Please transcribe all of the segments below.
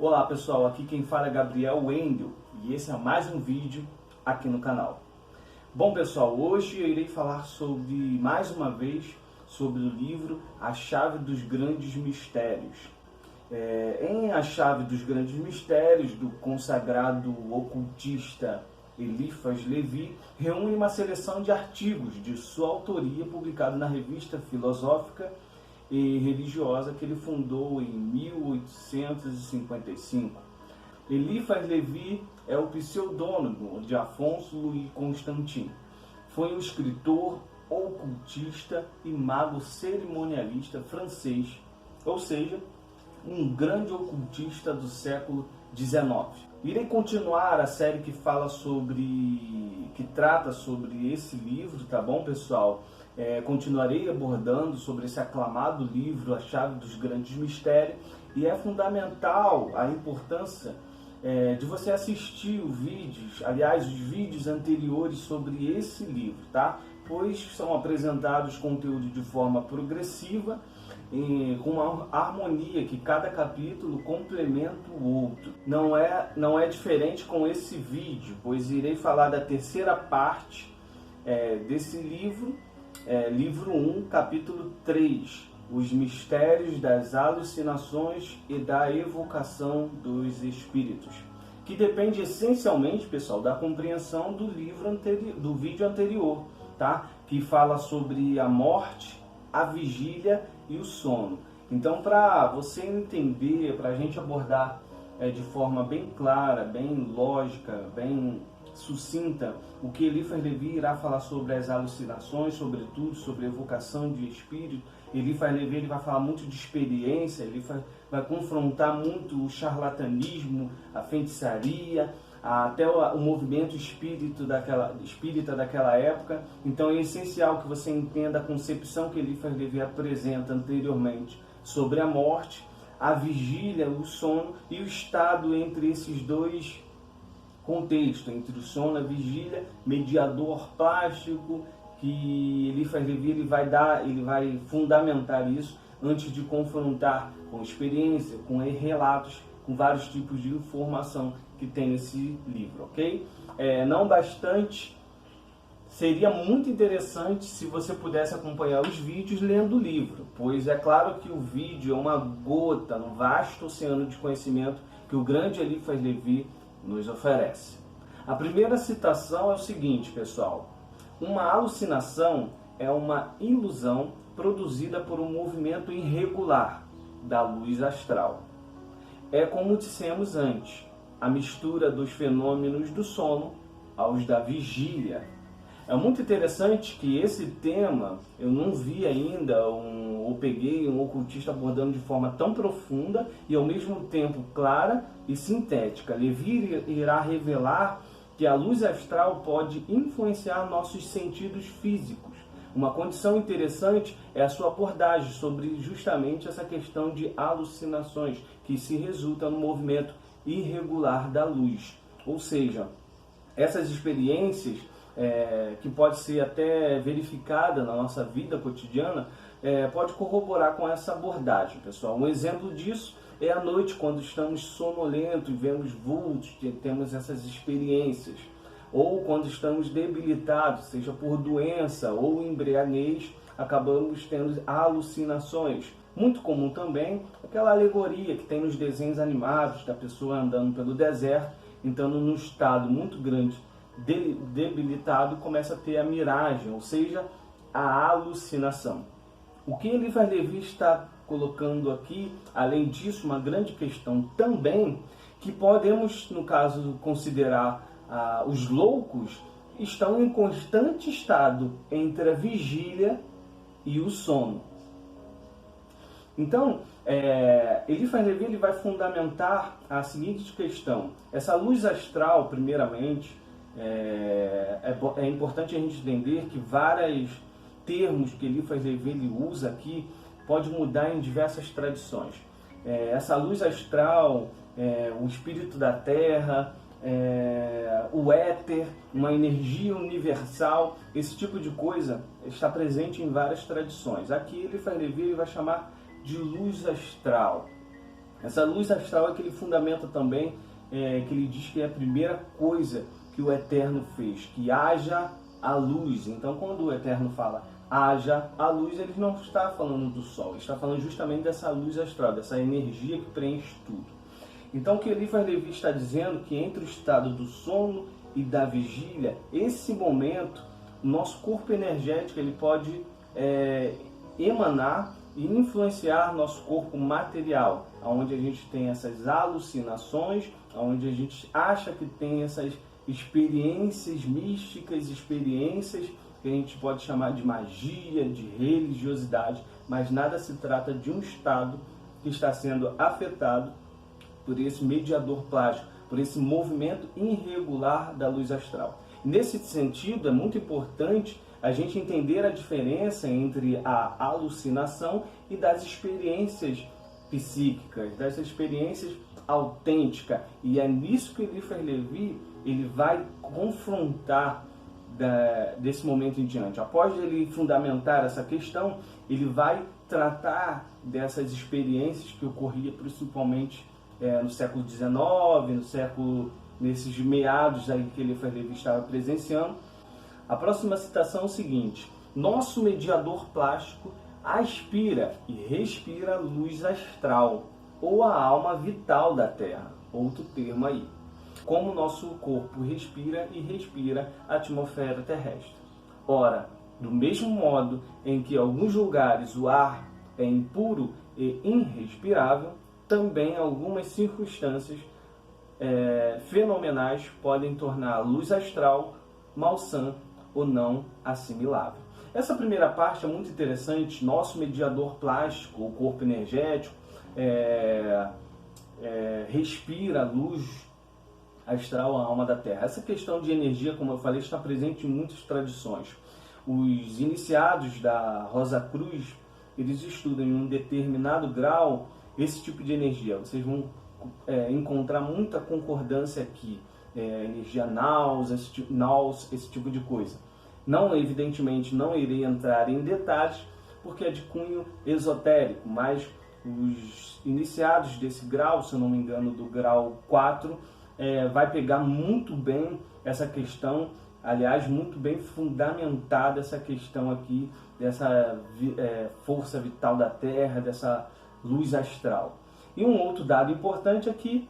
Olá pessoal, aqui quem fala é Gabriel Wendel e esse é mais um vídeo aqui no canal. Bom pessoal, hoje eu irei falar mais uma vez sobre o livro A Chave dos Grandes Mistérios. Em A Chave dos Grandes Mistérios, do consagrado ocultista Eliphas Levi, reúne uma seleção de artigos de sua autoria publicado na revista filosófica e religiosa que ele fundou em 1855. Eliphas Levi é o pseudônimo de Afonso Louis Constantin. Foi um escritor, ocultista e mago cerimonialista francês, ou seja, um grande ocultista do século XIX. Irei continuar a série que trata sobre esse livro, tá bom, pessoal? Continuarei abordando sobre esse aclamado livro, A Chave dos Grandes Mistérios, e é fundamental a importância de você assistir os vídeos anteriores sobre esse livro, tá? Pois são apresentados conteúdos de forma progressiva, com uma harmonia que cada capítulo complementa o outro. Não é diferente com esse vídeo, pois irei falar da terceira parte desse livro, livro 1, capítulo 3, Os Mistérios das Alucinações e da Evocação dos Espíritos, que depende essencialmente, pessoal, da compreensão do vídeo anterior, tá? Que fala sobre a morte, a vigília e o sono. Então, para você entender, para a gente abordar de forma bem clara, bem lógica, bem sucinta, o que Eliphas Levi irá falar sobre as alucinações, sobretudo sobre a evocação de espírito. Eliphas Levi ele vai falar muito de experiência, ele vai confrontar muito o charlatanismo, a feitiçaria, até o movimento espírita daquela época. Então é essencial que você entenda a concepção que Eliphas Levi apresenta anteriormente sobre a morte, a vigília, o sono e o estado entre esses dois contextos, entre o sono e a vigília, mediador plástico, que Eliphas Levi ele vai fundamentar isso antes de confrontar com experiência, com relatos, com vários tipos de informação que tem nesse livro, ok? Não bastante, seria muito interessante se você pudesse acompanhar os vídeos lendo o livro, pois é claro que o vídeo é uma gota no vasto oceano de conhecimento que o grande Eliphas Levi nos oferece. A primeira citação é o seguinte, pessoal: uma alucinação é uma ilusão produzida por um movimento irregular da luz astral. É como dissemos antes, a mistura dos fenômenos do sono aos da vigília. É muito interessante que esse tema eu não vi ainda, ou peguei um ocultista abordando de forma tão profunda e ao mesmo tempo clara e sintética. Levi irá revelar que a luz astral pode influenciar nossos sentidos físicos. Uma condição interessante é a sua abordagem sobre justamente essa questão de alucinações, que se resulta no movimento irregular da luz. Ou seja, essas experiências que pode ser até verificada na nossa vida cotidiana, pode corroborar com essa abordagem, pessoal. Um exemplo disso é à noite, quando estamos sonolentos e vemos vultos, temos essas experiências. Ou quando estamos debilitados, seja por doença ou embriaguez, acabamos tendo alucinações. Muito comum também aquela alegoria que tem nos desenhos animados da pessoa andando pelo deserto, entrando num estado muito grande, debilitado, começa a ter a miragem, ou seja, a alucinação. O que Eliphas Levi está colocando aqui, além disso, uma grande questão também, que podemos, no caso, considerar os loucos, estão em constante estado entre a vigília e o sono. Então, Eliphas Levi ele vai fundamentar a seguinte questão: essa luz astral, primeiramente, é importante a gente entender que vários termos que Eliphas Levi ele usa aqui pode mudar em diversas tradições. Essa luz astral, o espírito da terra, o éter, uma energia universal, esse tipo de coisa está presente em várias tradições. Aqui Eliphas Levi vai chamar de luz astral. Essa luz astral é que ele fundamenta também, que ele diz que é a primeira coisa que o Eterno fez, que haja a luz. Então, quando o Eterno fala haja a luz, ele não está falando do Sol, ele está falando justamente dessa luz astral, dessa energia que preenche tudo. Então, o que Eliphas Levi está dizendo que entre o estado do sono e da vigília, esse momento, o nosso corpo energético ele pode emanar e influenciar nosso corpo material, onde a gente tem essas alucinações, onde a gente acha que tem essas experiências místicas, experiências que a gente pode chamar de magia, de religiosidade, mas nada se trata de um estado que está sendo afetado por esse mediador plástico, por esse movimento irregular da luz astral. Nesse sentido, é muito importante a gente entender a diferença entre a alucinação e das experiências psíquicas, dessas experiências autênticas. E é nisso que Eliphas Levi ele vai confrontar desse momento em diante. Após ele fundamentar essa questão, ele vai tratar dessas experiências que ocorriam principalmente no século XIX, nesses meados aí que Eliphas Levi estava presenciando. A próxima citação é o seguinte: nosso mediador plástico aspira e respira luz astral, ou a alma vital da Terra, outro termo aí, como nosso corpo respira e respira a atmosfera terrestre. Ora, do mesmo modo em que em alguns lugares o ar é impuro e irrespirável, também algumas circunstâncias fenomenais podem tornar a luz astral malsã ou não assimilável. Essa primeira parte é muito interessante. Nosso mediador plástico, o corpo energético, respira a luz astral, a alma da Terra. Essa questão de energia, como eu falei, está presente em muitas tradições. Os iniciados da Rosa Cruz, eles estudam em um determinado grau esse tipo de energia. Vocês vão encontrar muita concordância aqui. Energia naus, esse tipo de coisa. Não, evidentemente, não irei entrar em detalhes, porque é de cunho esotérico, mas os iniciados desse grau, se eu não me engano, do grau 4, vai pegar muito bem essa questão, aliás, muito bem fundamentada essa questão aqui, dessa força vital da Terra, dessa luz astral. E um outro dado importante é que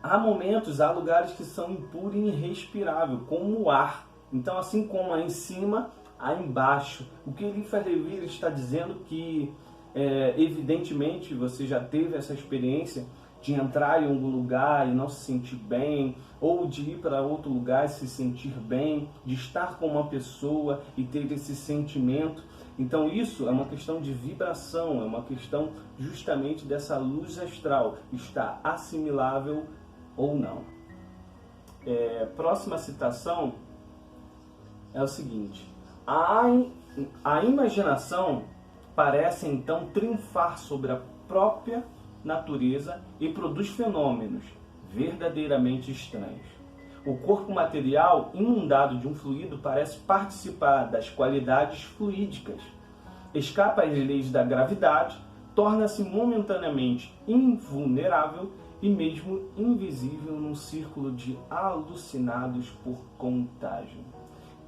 há momentos, há lugares que são impuros e irrespiráveis, como o ar. Então, assim como há em cima, há embaixo. O que Eliphas Levi está dizendo que, evidentemente, você já teve essa experiência de entrar em algum lugar e não se sentir bem, ou de ir para outro lugar e se sentir bem, de estar com uma pessoa e ter esse sentimento. Então isso é uma questão de vibração, é uma questão justamente dessa luz astral, está assimilável ou não. Próxima citação é o seguinte: a imaginação parece então triunfar sobre a própria natureza e produz fenômenos verdadeiramente estranhos. O corpo material, inundado de um fluido, parece participar das qualidades fluídicas. Escapa às leis da gravidade, torna-se momentaneamente invulnerável e mesmo invisível num círculo de alucinados por contágio.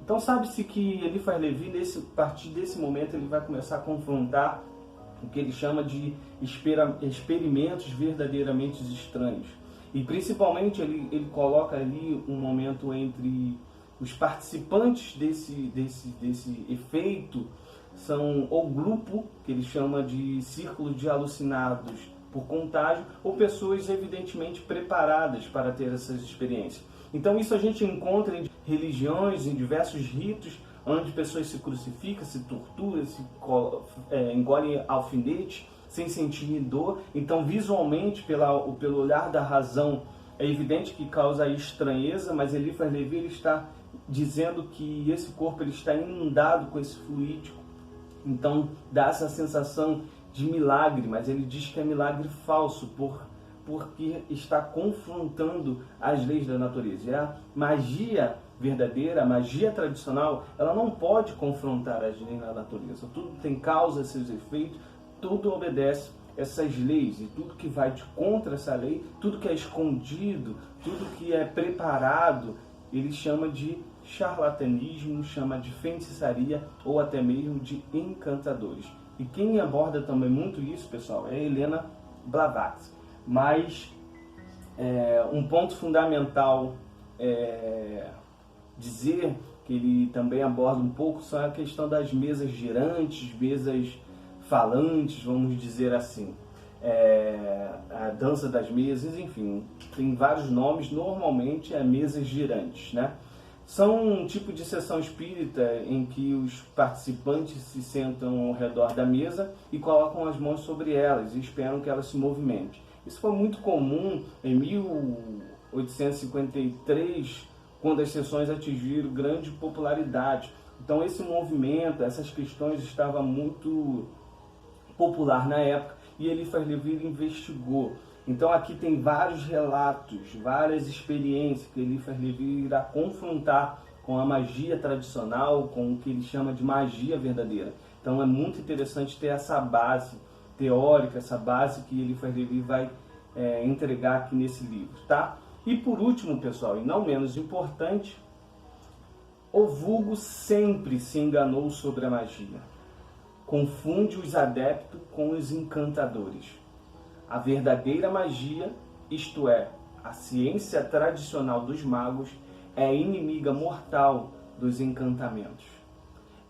Então sabe-se que Eliphas Levi, a partir desse momento, ele vai começar a confrontar o que ele chama de experimentos verdadeiramente estranhos. E principalmente ele coloca ali um momento entre os participantes desse efeito, são o grupo, que ele chama de círculo de alucinados por contágio, ou pessoas evidentemente preparadas para ter essas experiências. Então isso a gente encontra em religiões, em diversos ritos, onde pessoas se crucificam, se torturam, engolem alfinete sem sentir dor. Então, visualmente, pelo olhar da razão, é evidente que causa estranheza, mas Eliphas Levi ele está dizendo que esse corpo ele está inundado com esse fluídico. Então, dá essa sensação de milagre, mas ele diz que é milagre falso, porque está confrontando as leis da natureza. E a magia verdadeira, a magia tradicional, ela não pode confrontar as leis da natureza. Tudo tem causa, seus efeitos, tudo obedece essas leis e tudo que vai de contra essa lei, tudo que é escondido, tudo que é preparado, ele chama de charlatanismo, chama de feitiçaria ou até mesmo de encantadores. E quem aborda também muito isso, pessoal, é Helena Blavatsky. Mas um ponto fundamental dizer que ele também aborda um pouco só a questão das mesas girantes, mesas falantes, vamos dizer assim. A dança das mesas, enfim, tem vários nomes, normalmente é mesas girantes, né? São um tipo de sessão espírita em que os participantes se sentam ao redor da mesa e colocam as mãos sobre elas e esperam que elas se movimentem. Isso foi muito comum em 1853, quando as sessões atingiram grande popularidade. Então esse movimento, essas questões estavam muito popular na época e Eliphas Levi investigou. Então aqui tem vários relatos, várias experiências que Eliphas Levi irá confrontar com a magia tradicional, com o que ele chama de magia verdadeira. Então é muito interessante ter essa base teórica, essa base que Eliphas Levi vai entregar aqui nesse livro, tá? E por último, pessoal, e não menos importante, o vulgo sempre se enganou sobre a magia. Confunde os adeptos com os encantadores. A verdadeira magia, isto é, a ciência tradicional dos magos, é inimiga mortal dos encantamentos.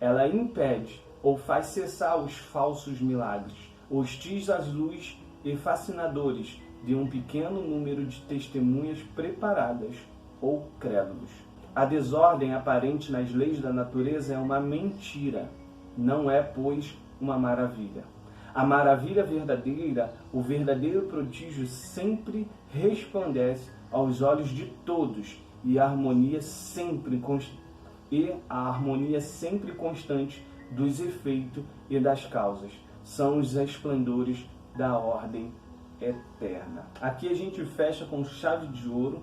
Ela impede ou faz cessar os falsos milagres, hostis às luzes e fascinadores de um pequeno número de testemunhas preparadas ou crédulos. A desordem aparente nas leis da natureza é uma mentira, não é, pois, uma maravilha. A maravilha verdadeira, o verdadeiro prodígio sempre resplandece aos olhos de todos e a harmonia sempre constante dos efeitos e das causas são os esplendores da ordem eterna. Aqui a gente fecha com chave de ouro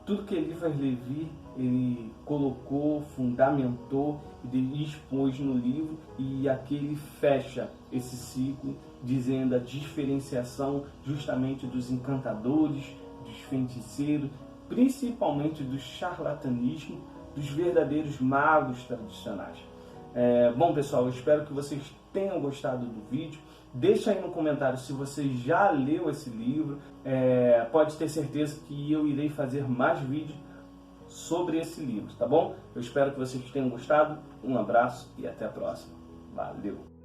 tudo que Eliphas Levi ele colocou, fundamentou e expôs no livro, e aqui ele fecha esse ciclo dizendo a diferenciação justamente dos encantadores, dos feiticeiros, principalmente do charlatanismo, dos verdadeiros magos tradicionais. Bom, pessoal, eu espero que vocês tenham gostado do vídeo. Deixa aí no comentário se você já leu esse livro. Pode ter certeza que eu irei fazer mais vídeos sobre esse livro, tá bom? Eu espero que vocês tenham gostado. Um abraço e até a próxima. Valeu!